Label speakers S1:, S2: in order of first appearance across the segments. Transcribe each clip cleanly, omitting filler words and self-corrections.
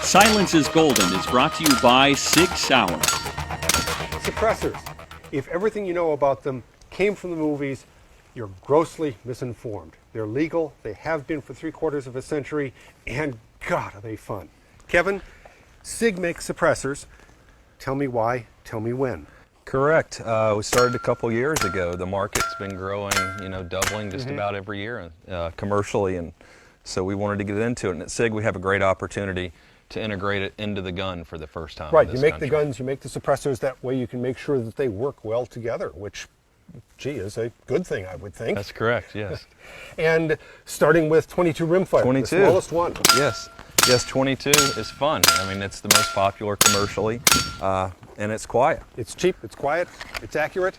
S1: Silence is Golden is brought to you by Sig Sauer.
S2: Suppressors. If everything you know about them came from the movies, you're grossly misinformed. They're legal, they have been for 3/4 of a century, and God, are they fun. Kevin, Sig makes suppressors. Tell me why, tell me when.
S3: Correct. We started a couple years ago. The market's been growing, doubling just about every year commercially, and so we wanted to get into it. And at SIG, we have a great opportunity to integrate it into the gun for the first time.
S2: Right, you make the guns, you make the suppressors, that way you can make sure that they work well together, which, gee, is a good thing, I would think.
S3: That's correct, yes.
S2: And starting with 22 rimfire,
S3: 22.
S2: the smallest one.
S3: Yes, 22 is fun. I mean, it's the most popular commercially, and it's quiet.
S2: It's cheap, it's quiet, it's accurate.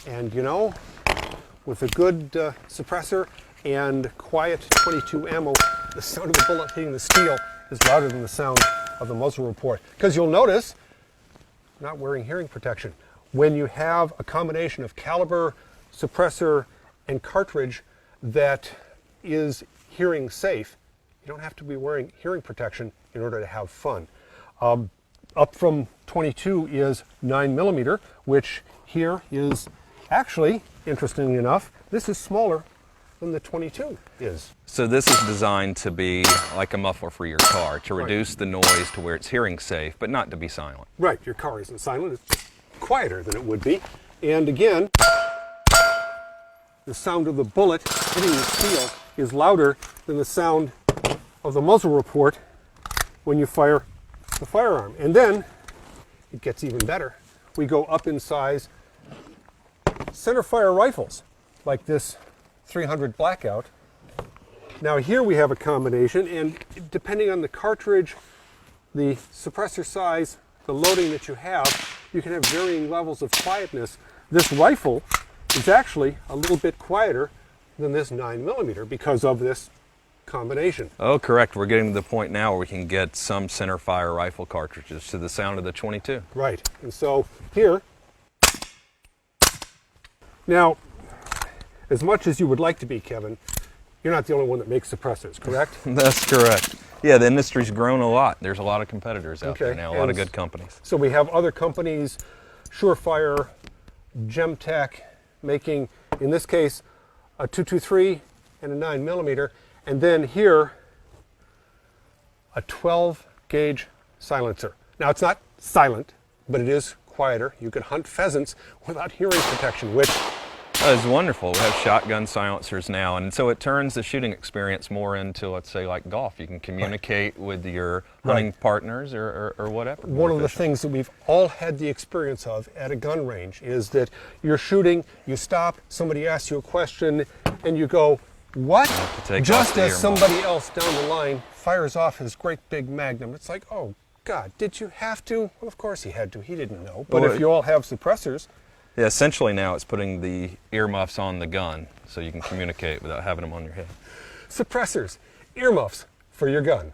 S2: And with a good suppressor and quiet 22 ammo, the sound of the bullet hitting the steel is louder than the sound of the muzzle report. Because you'll notice, not wearing hearing protection. When you have a combination of caliber, suppressor, and cartridge that is hearing safe, you don't have to be wearing hearing protection in order to have fun. Up from 22 is 9mm, which here is actually, interestingly enough, this is smaller than the 22 is.
S3: So this is designed to be like a muffler for your car, to reduce the noise to where it's hearing safe, but not to be silent.
S2: Right, your car isn't silent, it's quieter than it would be. And again, the sound of the bullet hitting the steel is louder than the sound of the muzzle report when you fire the firearm. And then it gets even better. We go up in size. Center fire rifles, like this 300 Blackout. Now here we have a combination, and depending on the cartridge, the suppressor size, the loading that you have, you can have varying levels of quietness. This rifle is actually a little bit quieter than this 9mm because of this combination.
S3: Oh, correct. We're getting to the point now where we can get some center fire rifle cartridges to the sound of the 22.
S2: Right, and so here, now, as much as you would like to be, Kevin, you're not the only one that makes suppressors, correct?
S3: That's correct. Yeah, the industry's grown a lot. There's a lot of competitors out there now, a lot of good companies.
S2: So we have other companies, Surefire, Gemtech, making, in this case, a 223 and a 9mm, and then here, a 12-gauge silencer. Now, it's not silent, but it is quieter. You could hunt pheasants without hearing protection, which
S3: is wonderful. We have shotgun silencers now, and so it turns the shooting experience more into, let's say, like golf. You can communicate with your hunting partners or whatever.
S2: One of the things that we've all had the experience of at a gun range is that you're shooting, you stop, somebody asks you a question, and you go, what? Just as somebody else down the line fires off his great big Magnum. It's like, oh, God, did you have to? Well, of course he had to. He didn't know. But if you all have suppressors.
S3: Yeah, essentially now it's putting the earmuffs on the gun so you can communicate without having them on your head.
S2: Suppressors, earmuffs for your gun.